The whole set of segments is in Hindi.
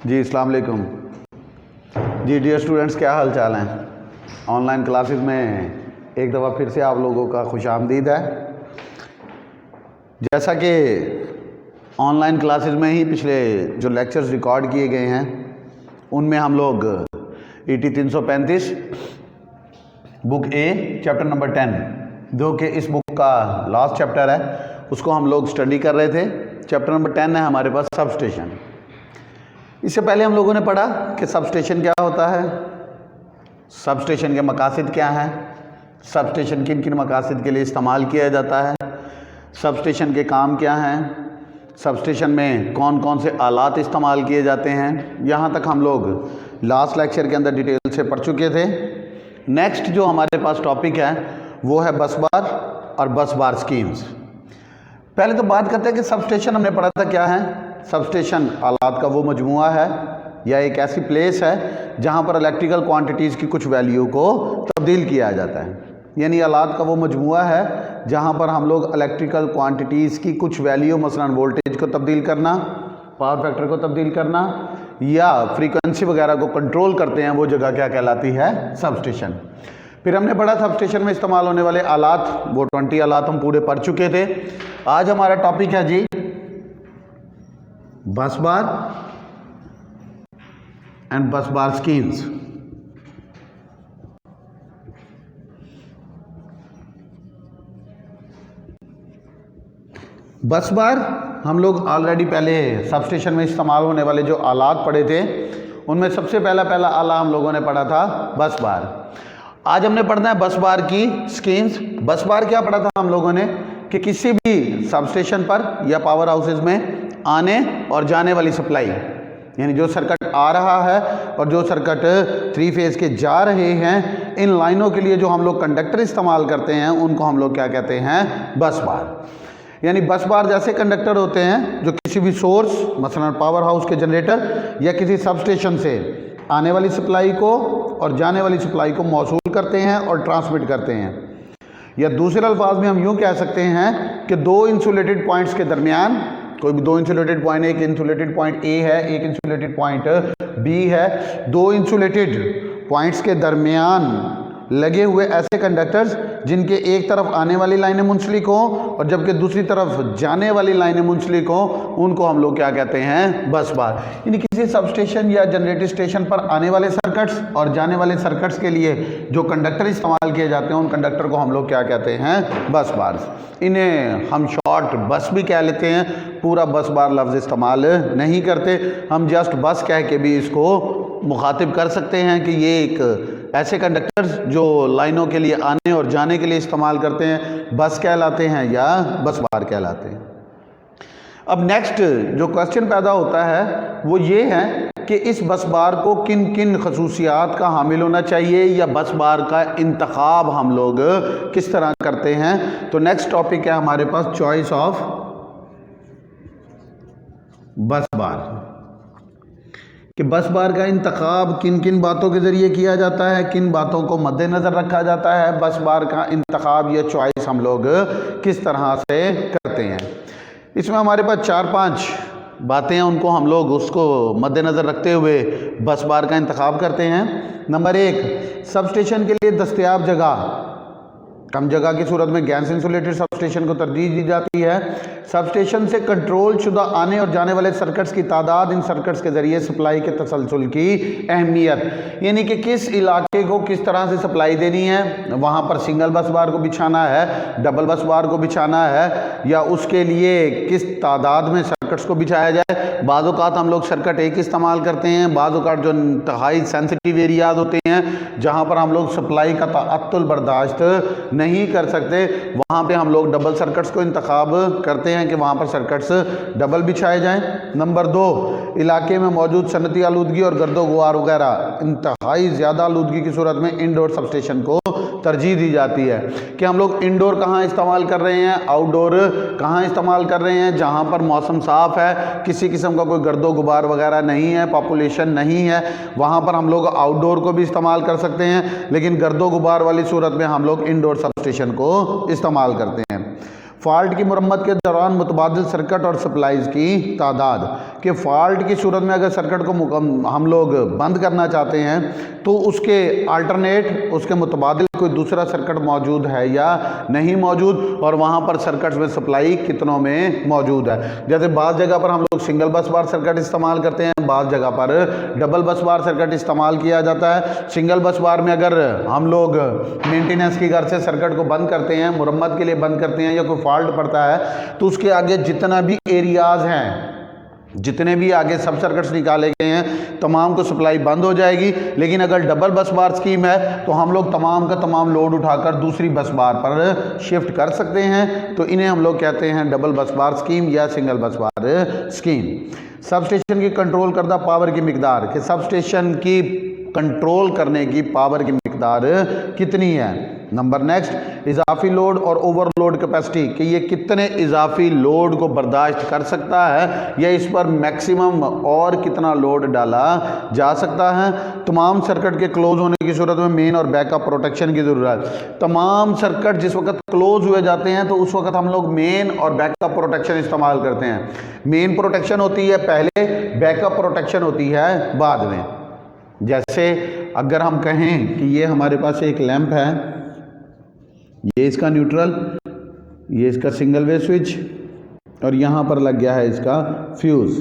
जी अस्सलाम वालेकुम। जी डियर स्टूडेंट्स, क्या हाल चाल हैं। ऑनलाइन क्लासेस में एक दफ़ा फिर से आप लोगों का खुशामदीद है। जैसा कि ऑनलाइन क्लासेस में ही पिछले जो लेक्चर्स रिकॉर्ड किए गए हैं उनमें हम लोग ET 335 बुक ए चैप्टर नंबर 10, जो कि इस बुक का लास्ट चैप्टर है, उसको हम लोग स्टडी कर रहे थे। चैप्टर नंबर 10 है हमारे पास सब स्टेशन। इससे पहले हम लोगों ने पढ़ा कि सब स्टेशन क्या होता है, सब स्टेशन के मकासद क्या हैं, सब स्टेशन किन किन मकासद के लिए इस्तेमाल किया जाता है, सब स्टेशन के काम क्या हैं, सब स्टेशन में कौन कौन से आलात इस्तेमाल किए जाते हैं। यहाँ तक हम लोग लास्ट लेक्चर के अंदर डिटेल से पढ़ चुके थे। नेक्स्ट जो हमारे पास टॉपिक है वो है बस बार और बस बार स्कीम्स। पहले तो बात करते हैं कि सब स्टेशन हमने पढ़ा था क्या है। सब स्टेशन आलात का वो मजमुआ है या एक ऐसी प्लेस है जहाँ पर इलेक्ट्रिकल क्वांटिटीज़ की कुछ वैल्यू को तब्दील किया जाता है। यानी आलात का वो मजमुआ है जहाँ पर हम लोग इलेक्ट्रिकल क्वांटिटीज़ की कुछ वैल्यू, मसलन वोल्टेज को तब्दील करना, पावर फैक्टर को तब्दील करना या फ्रीक्वेंसी वगैरह को कंट्रोल करते हैं, वो जगह क्या कहलाती है, सब स्टेशन। फिर हमने पढ़ा सब स्टेशन में इस्तेमाल होने वाले आलात, वो 20 आलात हम पूरे पढ़ चुके थे। आज हमारा टॉपिक है जी बस बार एंड बस बार स्कीम्स। बस बार हम लोग ऑलरेडी पहले सब स्टेशन में इस्तेमाल होने वाले जो आलात पढ़े थे उनमें सबसे पहला आला हम लोगों ने पढ़ा था बस बार। आज हमने पढ़ना है बस बार की स्कीम्स। बस बार क्या पढ़ा था हम लोगों ने कि किसी भी सब स्टेशन पर या पावर हाउसेज में आने और जाने वाली सप्लाई, यानी जो सर्किट आ रहा है और जो सर्किट 3 फेज के जा रहे हैं, इन लाइनों के लिए जो हम लोग कंडक्टर इस्तेमाल करते हैं उनको हम लोग क्या कहते हैं, बस बार। यानी बस बार जैसे कंडक्टर होते हैं जो किसी भी सोर्स, मसलन पावर हाउस के जनरेटर या किसी सब स्टेशन से आने वाली सप्लाई को और जाने वाली सप्लाई को मौसूल करते हैं और ट्रांसमिट करते हैं। या दूसरे अल्फाज में हम यूँ कह सकते हैं कि दो इंसुलेटेड पॉइंट्स के दरमियान, कोई भी दो इंसुलेटेड पॉइंट, एक इंसुलेटेड पॉइंट ए है, एक इंसुलेटेड पॉइंट बी है, दो इंसुलेटेड पॉइंट्स के दरमियान लगे हुए ऐसे कंडक्टर्स जिनके एक तरफ आने वाली लाइनें मुंसलिक हों और जबकि दूसरी तरफ जाने वाली लाइनें मुंसलिक हों, उनको हम लोग क्या कहते हैं, बस बार। यानी किसी सब स्टेशन या जनरेटर स्टेशन पर आने वाले सर्किट्स और जाने वाले सर्किट्स के लिए जो कंडक्टर इस्तेमाल किए जाते हैं उन कंडक्टर को हम लोग क्या कहते हैं, बस बार। इन्हें हम शॉर्ट बस भी कह लेते हैं, पूरा बस बार लफ्ज़ इस्तेमाल नहीं करते, हम जस्ट बस कह के भी इसको मुखातिब कर सकते हैं कि ये एक ऐसे कंडक्टर्स जो लाइनों के लिए आने और जाने के लिए इस्तेमाल करते हैं, बस कहलाते हैं या बस बार कहलाते हैं। अब नेक्स्ट जो क्वेश्चन पैदा होता है वो ये है कि इस बस बार को किन किन खसूसियात का हामिल होना चाहिए या बस बार का इंतखाब हम लोग किस तरह करते हैं। तो नेक्स्ट टॉपिक है हमारे पास चॉइस ऑफ बस बार, कि बस बार का इंतखाब किन किन बातों के ज़रिए किया जाता है, किन बातों को मद्देनज़र रखा जाता है, बस बार का इंतखाब या चॉइस हम लोग किस तरह से करते हैं। इसमें हमारे पास 4-5 बातें हैं, उनको हम लोग उसको मद्देनज़र रखते हुए बस बार का इंतखाब करते हैं। नंबर 1, सब स्टेशन के लिए दस्तयाब जगह। कम जगह की सूरत में गैस इंसुलेटेड सब स्टेशन को तरजीह दी जाती है। सब स्टेशन से कंट्रोल शुदा आने और जाने वाले सर्किट्स की तादाद, इन सर्किट्स के ज़रिए सप्लाई के तसलसल की अहमियत, यानी कि किस इलाके को किस तरह से सप्लाई देनी है, वहाँ पर सिंगल बस बार को बिछाना है, डबल बस बार को बिछाना है या उसके लिए किस तादाद में सर्किट्स को बिछाया जाए। बाज़ औक़ात हम लोग सर्किट एक इस्तेमाल करते हैं, बाज़ औक़ात जो इंतहाई सेंसिटिव एरियाज होते हैं जहाँ पर हम लोग सप्लाई का तअत्तुल बर्दाश्त नहीं कर सकते, वहाँ पे हम लोग डबल सर्किट्स को इंतखाब करते हैं कि वहाँ पर सर्किट्स डबल बिछाए जाएं। नंबर 2, इलाके में मौजूद सनती आलूदगी और गर्दो गुबार वगैरह इंतहाई ज़्यादा आलूदगी की सूरत में इंडोर सब स्टेशन को तरजीह दी जाती है कि हम लोग इंडोर कहाँ इस्तेमाल कर रहे हैं, आउटडोर कहाँ इस्तेमाल कर रहे हैं, जहाँ पर मौसम साफ़ है, किसी किस्म का कोई गर्दो गुबार वगैरह नहीं है, पॉपुलेशन नहीं है, वहाँ पर हम लोग आउटडोर को भी इस्तेमाल कर सकते हैं, लेकिन गर्दो गुबार वाली सूरत में हम लोग इंडोर सब स्टेशन को इस्तेमाल करते हैं। फॉल्ट की मुरम्मत के दौरान मुतबादिल सर्किट और सप्लाईज की तादाद, कि फॉल्ट की सूरत में अगर सर्किट को हम लोग बंद करना चाहते हैं तो उसके अल्टरनेट, उसके मुतबादिल कोई दूसरा सर्किट मौजूद है या नहीं मौजूद, और वहाँ पर सर्किट्स में सप्लाई कितनों में मौजूद है। जैसे बाज़ जगह पर हम लोग सिंगल बस बार सर्किट इस्तेमाल करते हैं, बाज़ जगह पर डबल बस बार सर्किट इस्तेमाल किया जाता है। सिंगल बस बार में अगर हम लोग मेंटेनेंस की गर्ज से सर्किट को बंद करते हैं, मुरम्मत के लिए बंद करते हैं या कोई फॉल्ट पड़ता है, तो उसके आगे जितना भी एरियाज़ हैं, जितने भी आगे सब सर्किट्स निकाले गए हैं, तमाम को सप्लाई बंद हो जाएगी। लेकिन अगर डबल बस बार स्कीम है तो हम लोग तमाम का तमाम लोड उठाकर दूसरी बस बार पर शिफ्ट कर सकते हैं। तो इन्हें हम लोग कहते हैं डबल बस बार स्कीम या सिंगल बस बार स्कीम। सब स्टेशन की कंट्रोल करदा पावर की मिकदार, कि सब स्टेशन की कंट्रोल करने की पावर की मिकदार कितनी है। नंबर नेक्स्ट, इजाफी लोड और ओवरलोड कैपेसिटी, कि ये कितने इजाफी लोड को बर्दाश्त कर सकता है या इस पर मैक्सिमम और कितना लोड डाला जा सकता है। तमाम सर्किट के क्लोज होने की सूरत में मेन और बैकअप प्रोटेक्शन की ज़रूरत। तमाम सर्किट जिस वक्त क्लोज हुए जाते हैं तो उस वक्त हम लोग मेन और बैकअप प्रोटेक्शन इस्तेमाल करते हैं। मेन प्रोटेक्शन होती है पहले, बैकअप प्रोटेक्शन होती है बाद में। जैसे अगर हम कहें कि ये हमारे पास एक लैंप है, ये इसका न्यूट्रल, ये इसका सिंगल वे स्विच और यहाँ पर लग गया है इसका फ्यूज़,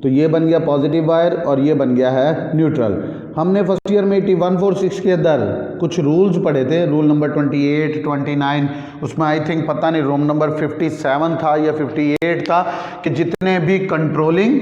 तो ये बन गया पॉजिटिव वायर और ये बन गया है न्यूट्रल। हमने फर्स्ट ईयर में 146 के अंदर कुछ रूल्स पढ़े थे, रूल नंबर 28, 29, उसमें आई थिंक पता नहीं रूल नंबर 57 था या 58 था, कि जितने भी कंट्रोलिंग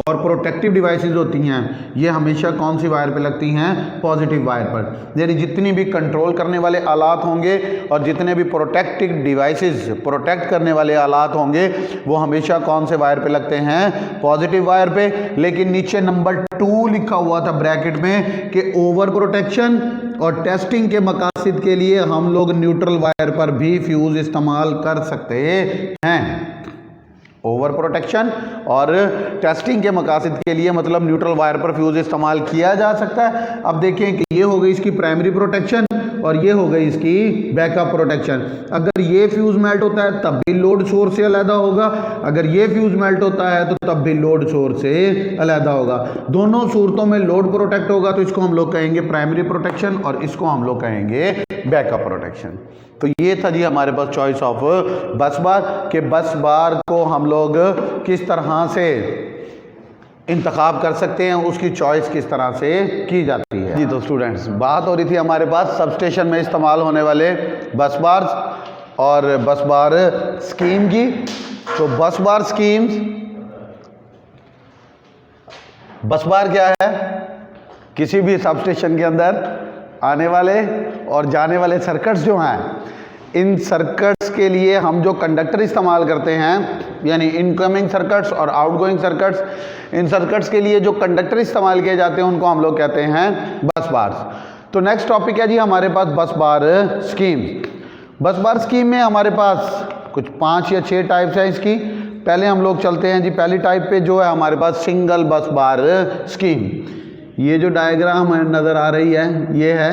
और प्रोटेक्टिव डिवाइसेस होती हैं ये हमेशा कौन सी वायर पे लगती हैं, पॉजिटिव वायर पर। यानी जितनी भी कंट्रोल करने वाले आलात होंगे और जितने भी प्रोटेक्टिव डिवाइसेस, प्रोटेक्ट करने वाले आलात होंगे, वो हमेशा कौन से वायर पे लगते हैं, पॉजिटिव वायर पे। लेकिन नीचे नंबर 2 लिखा हुआ था ब्रैकेट में कि ओवर प्रोटेक्शन और टेस्टिंग के मकासद के लिए हम लोग न्यूट्रल वायर पर भी फ्यूज इस्तेमाल कर सकते हैं। ओवर प्रोटेक्शन और टेस्टिंग के मकासद के लिए मतलब न्यूट्रल वायर पर फ्यूज इस्तेमाल किया जा सकता है। अब देखें कि ये हो गई इसकी प्राइमरी प्रोटेक्शन और ये हो गई इसकी बैकअप प्रोटेक्शन। अगर ये फ्यूज मेल्ट होता है तब भी लोड सोर्स से अलग होगा, अगर ये फ्यूज मेल्ट होता है तो तब भी लोड सोर्स से अलग होगा। दोनों सूरतों में लोड प्रोटेक्ट होगा तो इसको हम लोग कहेंगे प्राइमरी प्रोटेक्शन और इसको हम लोग कहेंगे बैकअप प्रोटेक्शन। तो ये था जी हमारे पास चॉइस ऑफ बस बार, के बस बार को हम लोग किस तरह से इंतखाब कर सकते हैं, उसकी चॉइस किस तरह से की जाती है। जी तो स्टूडेंट्स, बात हो रही थी हमारे पास सब स्टेशन में इस्तेमाल होने वाले बस बार और बस बार स्कीम की। तो बस बार स्कीम्स, बस बार क्या है, किसी भी सब स्टेशन के अंदर आने वाले और जाने वाले सर्किट्स जो हैं, इन सर्किट्स के लिए हम जो कंडक्टर इस्तेमाल करते हैं, यानी इनकमिंग सर्किट्स और आउटगोइंग सर्किट्स, इन सर्किट्स के लिए जो कंडक्टर इस्तेमाल किए जाते हैं उनको हम लोग कहते हैं बस बार। तो नेक्स्ट टॉपिक है जी हमारे पास बस बार स्कीम। बस बार स्कीम में हमारे पास कुछ 5 या 6 टाइप्स हैं इसकी। पहले हम लोग चलते हैं जी पहली टाइप पे, जो है हमारे पास सिंगल बस बार स्कीम। ये जो डायग्राम नज़र आ रही है ये है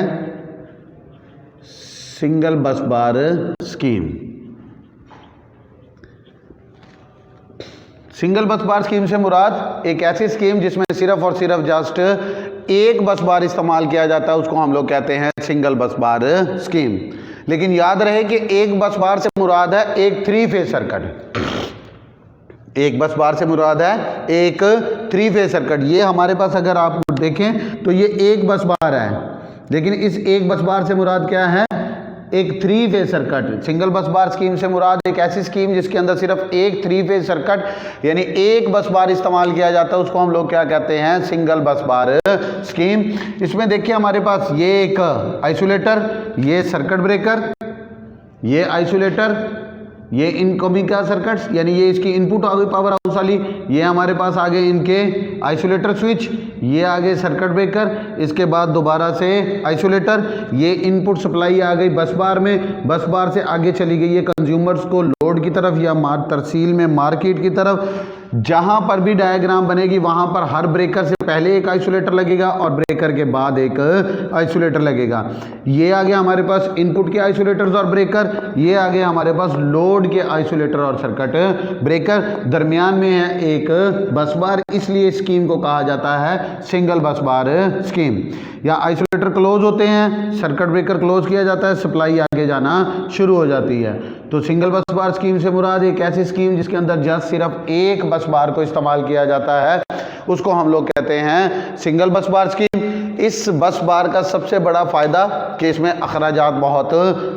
सिंगल बस बार स्कीम। सिंगल बस बार स्कीम से मुराद एक ऐसी स्कीम जिसमें सिर्फ और सिर्फ जस्ट एक बस बार इस्तेमाल किया जाता है, उसको हम लोग कहते हैं सिंगल बस बार स्कीम। लेकिन याद रहे कि एक बस बार से मुराद है एक 3 फेज सर्किट। एक बस बार से मुराद है एक 3 फेज सर्किट। ये हमारे पास अगर आप देखें तो ये एक बस बार है, लेकिन इस एक बस बार से मुराद क्या है, एक 3 फेज सर्किट। सिंगल बस बार स्कीम से मुराद एक ऐसी स्कीम जिसके अंदर सिर्फ एक 3 फेज सर्किट यानी एक बस बार इस्तेमाल किया जाता है, उसको हम लोग क्या कहते हैं, सिंगल बस बार स्कीम। इसमें देखिए हमारे पास ये एक आइसोलेटर, ये सर्किट ब्रेकर, ये आइसोलेटर, ये इनकमिंग का सर्किट्स यानी ये इसकी इनपुट आ गई पावर हाउस वाली, ये हमारे पास आगे इनके आइसोलेटर स्विच, ये आगे सर्किट ब्रेकर, इसके बाद दोबारा से आइसोलेटर, ये इनपुट सप्लाई आ गई बस बार में, बस बार से आगे चली गई है कंज्यूमर्स को लोड की तरफ या तरसील में मार्केट की तरफ। जहां पर भी डायग्राम बनेगी वहां पर हर ब्रेकर से पहले एक आइसोलेटर लगेगा और ब्रेकर के बाद एक आइसोलेटर लगेगा। ये आ गया हमारे पास इनपुट के आइसोलेटर्स और ब्रेकर, ये आ गया हमारे पास लोड के आइसोलेटर और सर्किट ब्रेकर। दरमियान में है एक बस बार, इसलिए स्कीम को कहा जाता है सिंगल बस बार स्कीम। या आइसोलेटर क्लोज होते हैं, सर्किट ब्रेकर क्लोज किया जाता है, सप्लाई आगे जाना शुरू हो जाती है। तो सिंगल बस बार स्कीम से मुराद एक ऐसी स्कीम जिसके अंदर जस्ट सिर्फ एक बस बार को इस्तेमाल किया जाता है, उसको हम लोग कहते हैं सिंगल बस बार स्कीम। इस बस बार का सबसे बड़ा फ़ायदा कि इसमें अखराजात बहुत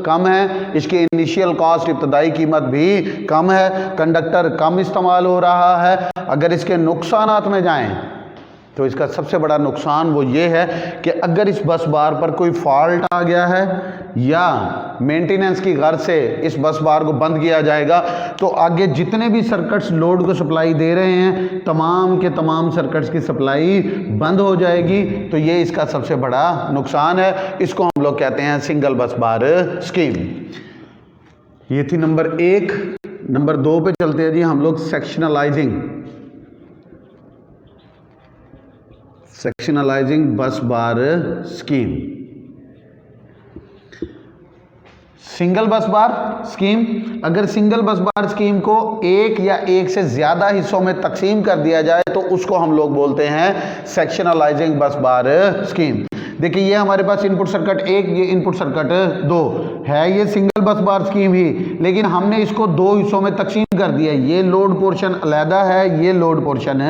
कम है, इसकी इनिशियल कॉस्ट इब्तदाई कीमत भी कम है, कंडक्टर कम इस्तेमाल हो रहा है। अगर इसके नुकसानात में जाएं तो इसका सबसे बड़ा नुकसान वो ये है कि अगर इस बस बार पर कोई फॉल्ट आ गया है या मेंटेनेंस की गर्ज से इस बस बार को बंद किया जाएगा तो आगे जितने भी सर्किट्स लोड को सप्लाई दे रहे हैं तमाम के तमाम सर्किट्स की सप्लाई बंद हो जाएगी। तो ये इसका सबसे बड़ा नुकसान है, इसको हम लोग कहते हैं सिंगल बस बार स्कीम। ये थी नंबर 1। नंबर 2 पे चलते हैं जी हम लोग, सेक्शनलाइजिंग बस बार स्कीम। सिंगल बस बार स्कीम, अगर सिंगल बस बार स्कीम को एक या एक से ज्यादा हिस्सों में तकसीम कर दिया जाए तो उसको हम लोग बोलते हैं सेक्शनलाइजिंग बस बार स्कीम। देखिए ये हमारे पास इनपुट सर्किट 1, ये इनपुट सर्किट 2 है, ये सिंगल बस बार स्कीम ही, लेकिन हमने इसको 2 हिस्सों में तकसीम कर दिया। ये लोड पोर्शन अलहदा है, ये लोड पोर्शन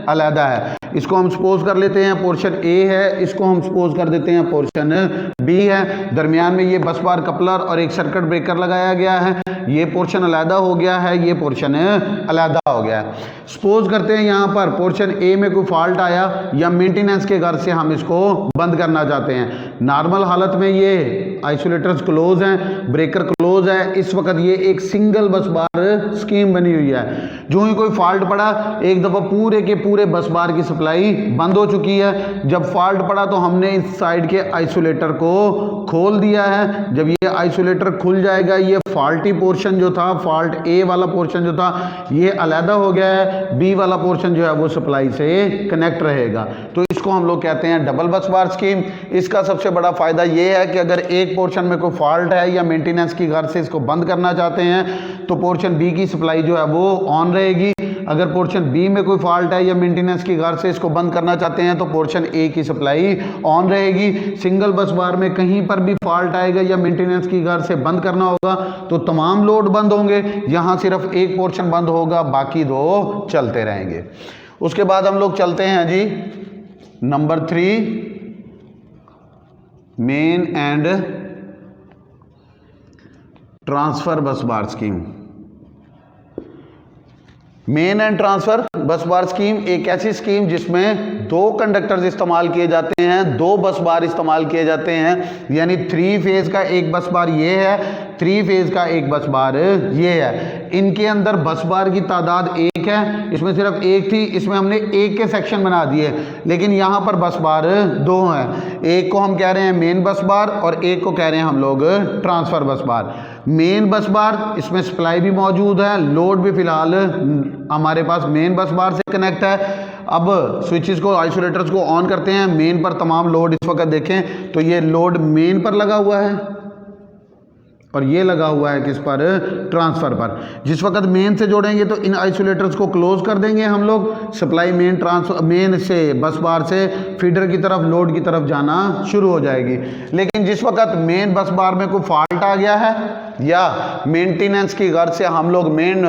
अलहदा है। इसको हम सपोज कर लेते हैं पोर्शन ए है, इसको हम सपोज कर देते हैं पोर्शन बी है। दरमियान में ये बस बार कपलर और एक सर्किट ब्रेकर लगाया गया है, ये पोर्शन अलहदा हो गया है, ये पोर्शन अलहदा हो गया है। सपोज करते हैं यहाँ पर पोर्शन ए में कोई फॉल्ट आया या मेंटेनेंस के गर्ज से हम इसको बंद करना चाहते हैं। नॉर्मल हालत में ये आइसोलेटर्स क्लोज हैं, ब्रेकर क्लोज है, इस वक्त ये एक सिंगल बस बार स्कीम बनी हुई है। जो ही कोई फॉल्ट पड़ा एक दफ़ा पूरे के पूरे बस बार की सप्लाई बंद हो चुकी है। जब फॉल्ट पड़ा तो हमने इस साइड के आइसोलेटर को खोल दिया है। जब ये आइसोलेटर खुल जाएगा ये फॉल्टी पोर्शन जो था, फॉल्ट ए वाला पोर्शन जो था ये अलहदा हो गया है, बी वाला पोर्शन जो है वो सप्लाई से कनेक्ट रहेगा। तो इसको हम लोग कहते हैं डबल बस बार स्कीम। इसका सबसे बड़ा फायदा ये है कि अगर एक पोर्शन में कोई फॉल्ट है या मेंटेनेंस की गर्ज से इसको बंद करना चाहते हैं तो पोर्शन बी की सप्लाई जो है वो ऑन रहेगी। अगर पोर्शन बी में कोई फॉल्ट है या मेंटेनेंस की गर्ज से इसको बंद करना चाहते हैं तो पोर्शन ए की सप्लाई ऑन रहेगी। सिंगल बस बार में कहीं पर भी फॉल्ट आएगा या मेंटेनेंस की गर्ज से बंद करना होगा तो तमाम लोड बंद होंगे, यहाँ सिर्फ एक पोर्शन बंद होगा, बाकी 2 चलते रहेंगे। उसके बाद हम लोग चलते हैं जी नंबर 3, मेन एंड ट्रांसफर बस बार स्कीम। मेन एंड ट्रांसफर बस बार स्कीम एक ऐसी स्कीम जिसमें 2 कंडक्टर्स इस्तेमाल किए जाते हैं, 2 बस बार इस्तेमाल किए जाते हैं। यानी 3 फेज का एक बस बार ये है, 3 फेज का एक बस बार ये है। इनके अंदर बस बार की तादाद 1 है, इसमें सिर्फ 1 थी, इसमें हमने 1 के सेक्शन बना दिए, लेकिन यहाँ पर बस बार 2 हैं। एक को हम कह रहे हैं मेन बस बार और एक को कह रहे हैं हम लोग ट्रांसफर बस बार। मेन बस बार इसमें सप्लाई भी मौजूद है, लोड भी फिलहाल हमारे पास मेन बस बार से कनेक्ट है। अब स्विचेस को, आइसोलेटर्स को ऑन करते हैं, मेन पर तमाम लोड इस वक्त देखें तो ये लोड मेन पर लगा हुआ है और ये लगा हुआ है किस पर, ट्रांसफर पर। जिस वक्त मेन से जोड़ेंगे तो इन आइसोलेटर्स को क्लोज कर देंगे हम लोग, सप्लाई मेन से बस बार से फीडर की तरफ, लोड की तरफ जाना शुरू हो जाएगी। लेकिन जिस वक्त मेन बस बार में कोई फॉल्ट आ गया है या मेंटेनेंस की गर्ज से हम लोग मेन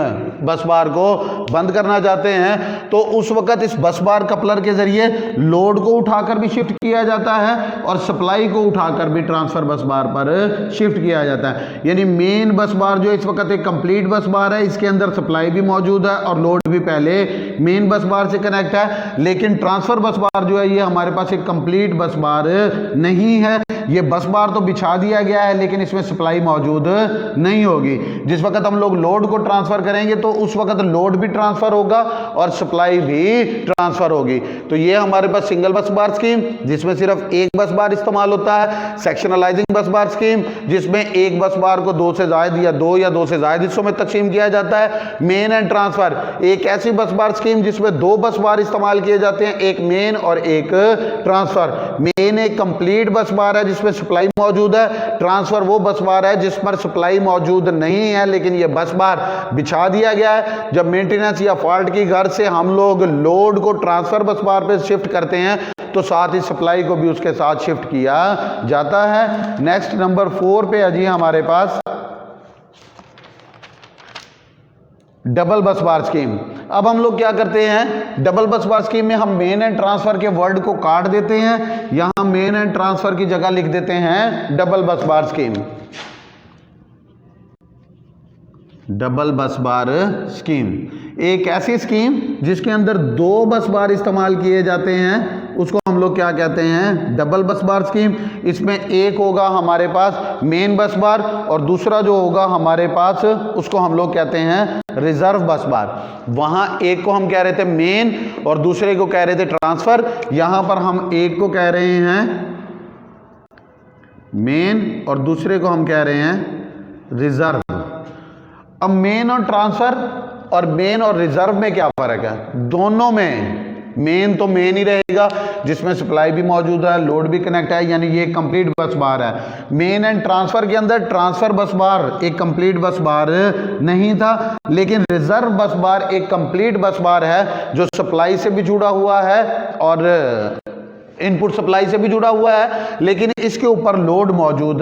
बस बार को बंद करना चाहते हैं तो उस वक्त इस बस बार कपलर के जरिए लोड को उठाकर भी शिफ्ट किया जाता है और सप्लाई को उठाकर भी ट्रांसफर बस बार पर शिफ्ट किया जाता है। यानी मेन बस बार जो इस वक्त एक कंप्लीट बस बार है, इसके अंदर सप्लाई भी मौजूद है और लोड भी पहले मेन बस बार से कनेक्ट है। लेकिन ट्रांसफर बस बार जो है ये हमारे पास एक कंप्लीट बस बार नहीं है, ये बस बार तो बिछा दिया गया है लेकिन इसमें सप्लाई मौजूद नहीं होगी। जिस वक्त हम लोग लोड को ट्रांसफर करेंगे तो उस वक्त लोड भी ट्रांसफर होगा और सप्लाई भी ट्रांसफर होगी। तो ये हमारे पास सिंगल बस बार स्कीम जिसमें सिर्फ एक बस बार इस्तेमाल होता है। सेक्शनलाइजिंग बस बार स्कीम जिसमें एक बस बार को दो से दो से ज्यादा हिस्सों में तकसीम किया जाता है। मेन एंड ट्रांसफर एक ऐसी बस बार स्कीम जिसमें दो बस बार इस्तेमाल किए जाते हैं, एक मेन और एक ट्रांसफर। मेन एक कंप्लीट बस बार है जिसमें सप्लाई मौजूद है, ट्रांसफर वो बस बार है जिस पर सप्लाई मौजूद नहीं है लेकिन ये बस बार बिछा दिया गया है। जब मेंटेनेंस या फॉल्ट की घर से हम लोग लोड को ट्रांसफर बस बार पे शिफ्ट करते हैं तो साथ ही सप्लाई को भी उसके साथ शिफ्ट किया जाता है। नेक्स्ट नंबर 4 पे है जी हमारे पास डबल बस बार स्कीम। अब हम लोग क्या करते हैं, डबल बस बार स्कीम में हम मेन एंड ट्रांसफर के वर्ड को काट देते हैं, यहां मेन एंड ट्रांसफर की जगह लिख देते हैं डबल बस बार स्कीम। डबल बस बार स्कीम एक ऐसी स्कीम जिसके अंदर दो बस बार इस्तेमाल किए जाते हैं, उसको हम लोग क्या कहते हैं, डबल बस बार स्कीम। इसमें एक होगा हमारे पास मेन बस बार और दूसरा जो होगा हमारे पास उसको हम लोग कहते हैं रिजर्व बस बार। वहां एक को हम कह रहे थे मेन और दूसरे को कह रहे थे ट्रांसफर, यहां पर हम एक को कह रहे हैं मेन और दूसरे को हम कह रहे हैं रिजर्व। अब मेन और ट्रांसफर और मेन और रिजर्व में क्या फर्क है, दोनों में मेन तो मेन ही रहेगा जिसमें सप्लाई भी मौजूद है, लोड भी कनेक्ट है, यानी ये कंप्लीट बस बार है। मेन एंड ट्रांसफर के अंदर ट्रांसफर बस बार एक कंप्लीट बस बार नहीं था, लेकिन रिजर्व बस बार एक कंप्लीट बस बार है जो सप्लाई से भी जुड़ा हुआ है और इनपुट सप्लाई से भी जुड़ा हुआ है, लेकिन इसके ऊपर लोड मौजूद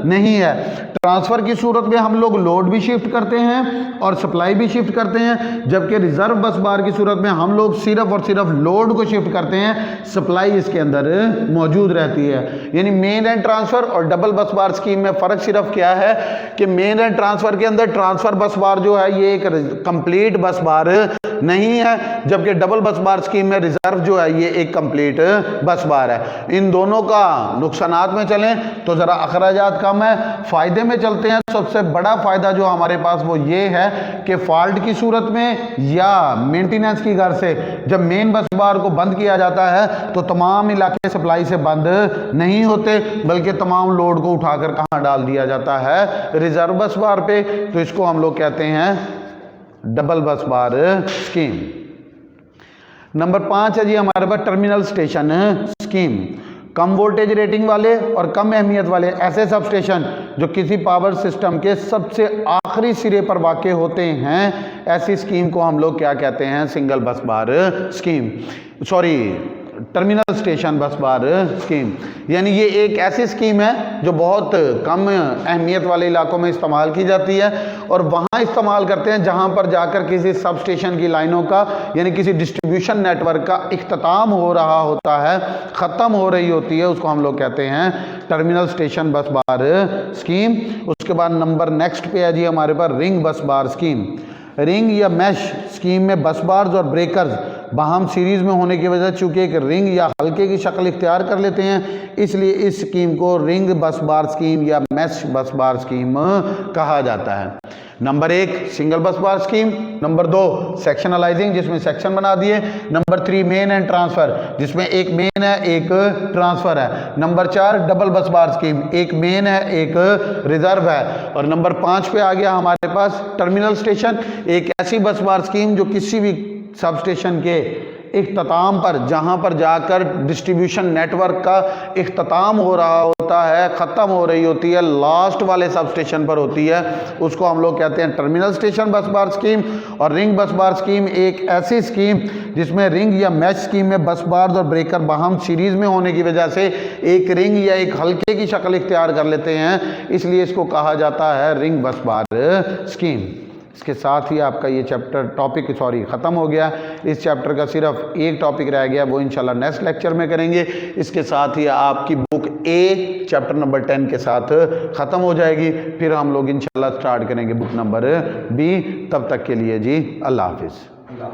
नहीं है। ट्रांसफर की सूरत में हम लोग लोड भी शिफ्ट करते हैं और सप्लाई भी शिफ्ट करते हैं, जबकि रिजर्व बस बार की सूरत में हम लोग सिर्फ और सिर्फ लोड को शिफ्ट करते हैं, सप्लाई इसके अंदर मौजूद रहती है। यानी मेन एंड ट्रांसफर और डबल बस बार स्कीम में फर्क सिर्फ क्या है कि मेन एंड ट्रांसफर के अंदर ट्रांसफर बस बार जो है ये एक कंप्लीट बस बार नहीं है, जबकि डबल बस बार स्कीम में रिजर्व जो है ये एक कंप्लीट बस बार है। इन दोनों का नुकसानात में चलें तो जरा अखराजात कम है, फायदे में चलते हैं। सबसे बड़ा फायदा जो हमारे पास वो ये है कि फॉल्ट की सूरत में या मेंटेनेंस की घर से जब मेन बस बार को बंद किया जाता है तो तमाम इलाके सप्लाई से बंद नहीं होते, बल्कि तमाम लोड को उठाकर कहां डाल दिया जाता है, रिजर्व बस बार पे। तो इसको हम लोग कहते हैं डबल बस बार स्कीम। नंबर 5 है जी हमारे पास टर्मिनल स्टेशन स्कीम। कम वोल्टेज रेटिंग वाले और कम अहमियत वाले ऐसे सब स्टेशन जो किसी पावर सिस्टम के सबसे आखिरी सिरे पर वाक़ होते हैं, ऐसी स्कीम को हम लोग क्या कहते हैं, सिंगल बस बार स्कीम, टर्मिनल स्टेशन बस बार स्कीम। यानी ये एक ऐसी स्कीम है जो बहुत कम अहमियत वाले इलाकों में इस्तेमाल की जाती है और वहाँ इस्तेमाल करते हैं जहाँ पर जाकर किसी सब स्टेशन की लाइनों का यानी किसी डिस्ट्रीब्यूशन नेटवर्क का इख्तिताम हो रहा होता है, ख़त्म हो रही होती है, उसको हम लोग कहते हैं टर्मिनल स्टेशन बस बार स्कीम। उसके बाद नंबर नेक्स्ट पे है जी हमारे पास रिंग बस बार स्कीम। रिंग या मैश स्कीम में बस बार्स और ब्रेकर्स बाहम सीरीज में होने की वजह चूंकि एक रिंग या हल्के की शक्ल इख्तियार कर लेते हैं, इसलिए इस स्कीम को रिंग बस बार स्कीम या मैश बस बार स्कीम कहा जाता है। नंबर 1 सिंगल बस बार स्कीम, नंबर 2 सेक्शनलाइजिंग जिसमें सेक्शन बना दिए, नंबर 3 मेन एंड ट्रांसफर जिसमें एक मेन है एक ट्रांसफर है, नंबर 4 डबल बस बार स्कीम, एक मेन है एक रिजर्व है, और नंबर 5 पे आ गया हमारे पास टर्मिनल स्टेशन, एक ऐसी बस बार स्कीम जो किसी भी सब स्टेशन के इख्तिताम पर जहां पर जाकर डिस्ट्रीब्यूशन नेटवर्क का इख्तिताम हो रहा होता है, ख़त्म हो रही होती है, लास्ट वाले सब स्टेशन पर होती है, उसको हम लोग कहते हैं टर्मिनल स्टेशन बस बार स्कीम। और रिंग बस बार स्कीम एक ऐसी स्कीम जिसमें रिंग या मैश स्कीम में बस बार्स और ब्रेकर बाहम सीरीज़ में होने की वजह से एक रिंग या एक हल्के की शक्ल इख्तियार कर लेते हैं, इसलिए इसको कहा जाता है रिंग बस बार स्कीम। इसके साथ ही आपका ये ख़त्म हो गया। इस चैप्टर का सिर्फ एक टॉपिक रह गया, वो इंशाल्लाह नेक्स्ट लेक्चर में करेंगे। इसके साथ ही आपकी बुक ए चैप्टर नंबर 10 के साथ ख़त्म हो जाएगी, फिर हम लोग इंशाल्लाह स्टार्ट करेंगे बुक नंबर बी। तब तक के लिए जी अल्लाह हाफिज़।